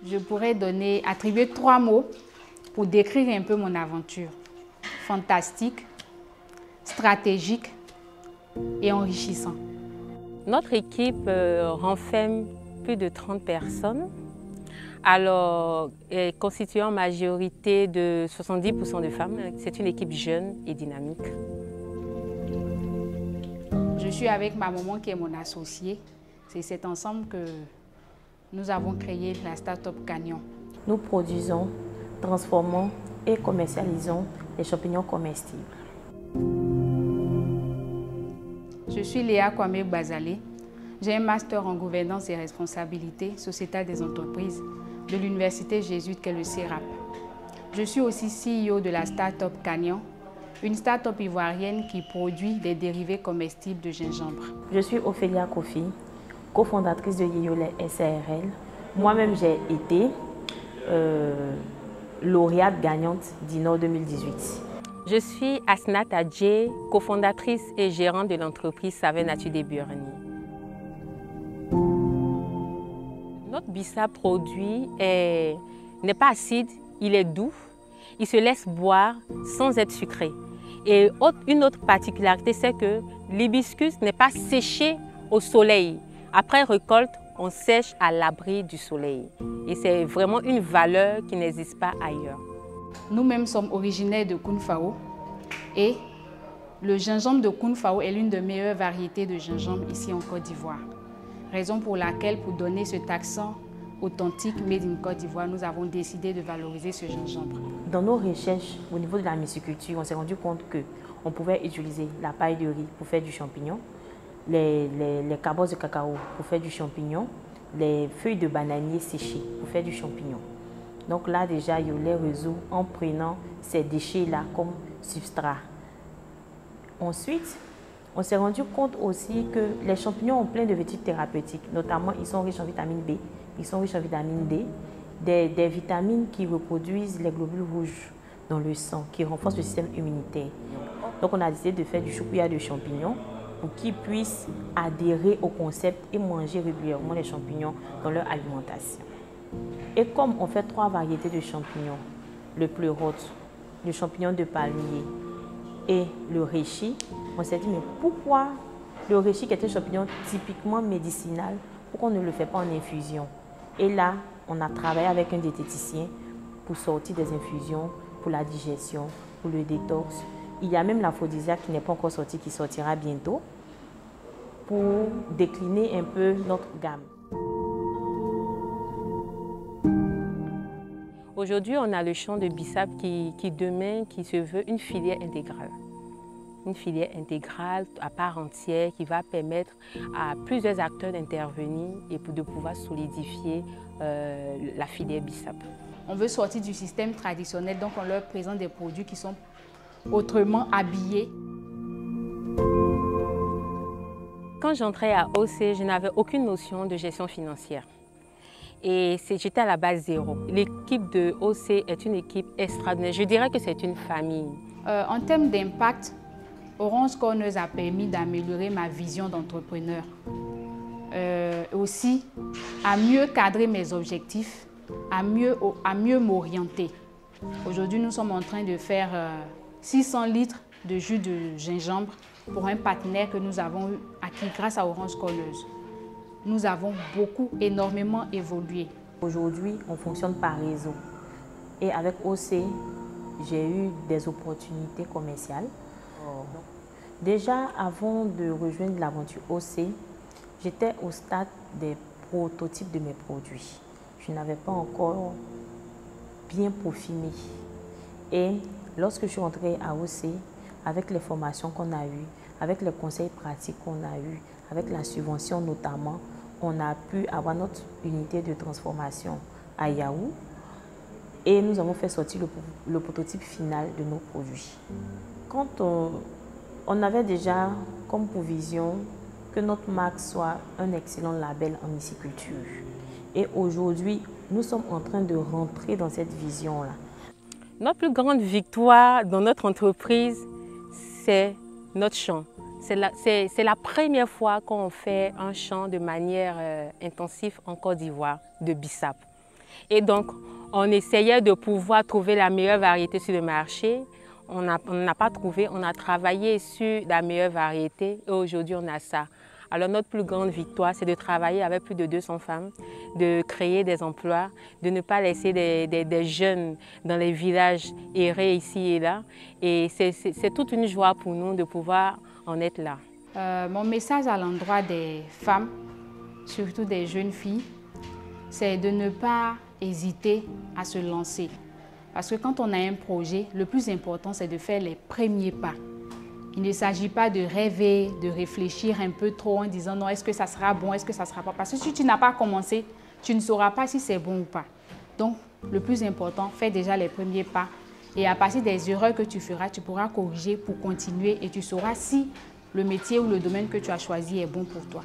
je pourrais attribuer 3 mots pour décrire un peu mon aventure. Fantastique, stratégique et enrichissant. Notre équipe renferme plus de 30 personnes, alors constituée en majorité de 70% de femmes. C'est une équipe jeune et dynamique. Je suis avec ma maman qui est mon associée. C'est cet ensemble que nous avons créé la start-up Canyon. Nous produisons, transformons et commercialisons les champignons comestibles. Je suis Léa Kwame Bazalé. J'ai un master en gouvernance et responsabilité sociétale des entreprises de l'université jésuite qu'est le CERAP. Je suis aussi CEO de la start-up Canyon, une start-up ivoirienne qui produit des dérivés comestibles de gingembre. Je suis Ophélia Kofi, cofondatrice de Yeyolait SARL. Moi-même, j'ai été lauréate gagnante d'INOR 2018. Je suis Asnat Adjé, cofondatrice et gérante de l'entreprise Savin Nature des Burni. Notre bissap produit n'est pas acide, il est doux, il se laisse boire sans être sucré. Et une autre particularité, c'est que l'hibiscus n'est pas séché au soleil. Après récolte, on sèche à l'abri du soleil. Et c'est vraiment une valeur qui n'existe pas ailleurs. Nous-mêmes sommes originaires de Kounfao et le gingembre de Kounfao est l'une des meilleures variétés de gingembre ici en Côte d'Ivoire. Raison pour laquelle, pour donner cet accent authentique Made in Côte d'Ivoire, nous avons décidé de valoriser ce gingembre. Dans nos recherches au niveau de la myciculture, on s'est rendu compte qu'on pouvait utiliser la paille de riz pour faire du champignon, les cabosses de cacao pour faire du champignon, les feuilles de bananier séchées pour faire du champignon. Donc là déjà, Yeyolait résout en prenant ces déchets-là comme substrat. Ensuite, on s'est rendu compte aussi que les champignons ont plein de vertus thérapeutiques, notamment ils sont riches en vitamine B, ils sont riches en vitamine D, des vitamines qui reproduisent les globules rouges dans le sang, qui renforcent le système immunitaire. Donc on a décidé de faire du choupia de champignons pour qu'ils puissent adhérer au concept et manger régulièrement les champignons dans leur alimentation. Et comme on fait 3 variétés de champignons, le pleurote, le champignon de palmier et le reishi, on s'est dit mais pourquoi le reishi qui est un champignon typiquement médicinal, pourquoi on ne le fait pas en infusion? Et là, on a travaillé avec un diététicien pour sortir des infusions, pour la digestion, pour le détox. Il y a même l'aphrodisiaque qui n'est pas encore sorti, qui sortira bientôt, pour décliner un peu notre gamme. Aujourd'hui, on a le champ de bissap qui demain se veut une filière intégrale. Une filière intégrale à part entière qui va permettre à plusieurs acteurs d'intervenir et de pouvoir solidifier la filière bissap. On veut sortir du système traditionnel, donc on leur présente des produits qui sont autrement habillés. Quand j'entrais à OC, je n'avais aucune notion de gestion financière. Et j'étais à la base zéro. L'équipe de OC est une équipe extraordinaire. Je dirais que c'est une famille. En termes d'impact, Orange Corners a permis d'améliorer ma vision d'entrepreneur. Aussi, à mieux cadrer mes objectifs, à mieux m'orienter. Aujourd'hui, nous sommes en train de faire 600 litres de jus de gingembre pour un partenaire que nous avons acquis grâce à Orange Corners. Nous avons énormément évolué. Aujourd'hui, on fonctionne par réseau. Et avec OC, j'ai eu des opportunités commerciales. Déjà, avant de rejoindre l'aventure OC, j'étais au stade des prototypes de mes produits. Je n'avais pas encore bien peaufiné. Et lorsque je suis entrée à OC, avec les formations qu'on a eues, avec les conseils pratiques qu'on a eus, avec la subvention notamment, on a pu avoir notre unité de transformation à Yahoo et nous avons fait sortir le prototype final de nos produits. Quand on avait déjà comme provision que notre marque soit un excellent label en myciculture. Et aujourd'hui, nous sommes en train de rentrer dans cette vision-là. Notre plus grande victoire dans notre entreprise, c'est notre champ. C'est la première fois qu'on fait un champ de manière intensive en Côte d'Ivoire de bissap. Et donc, on essayait de pouvoir trouver la meilleure variété sur le marché. On n'a pas trouvé, on a travaillé sur la meilleure variété et aujourd'hui on a ça. Alors notre plus grande victoire, c'est de travailler avec plus de 200 femmes, de créer des emplois, de ne pas laisser des jeunes dans les villages errer ici et là. Et c'est toute une joie pour nous de pouvoir en être là. Mon message à l'endroit des femmes, surtout des jeunes filles, c'est de ne pas hésiter à se lancer. Parce que quand on a un projet, le plus important, c'est de faire les premiers pas. Il ne s'agit pas de rêver, de réfléchir un peu trop en disant non, est-ce que ça sera bon, est-ce que ça ne sera pas. Parce que si tu n'as pas commencé, tu ne sauras pas si c'est bon ou pas. Donc, le plus important, fais déjà les premiers pas. Et à partir des erreurs que tu feras, tu pourras corriger pour continuer et tu sauras si le métier ou le domaine que tu as choisi est bon pour toi.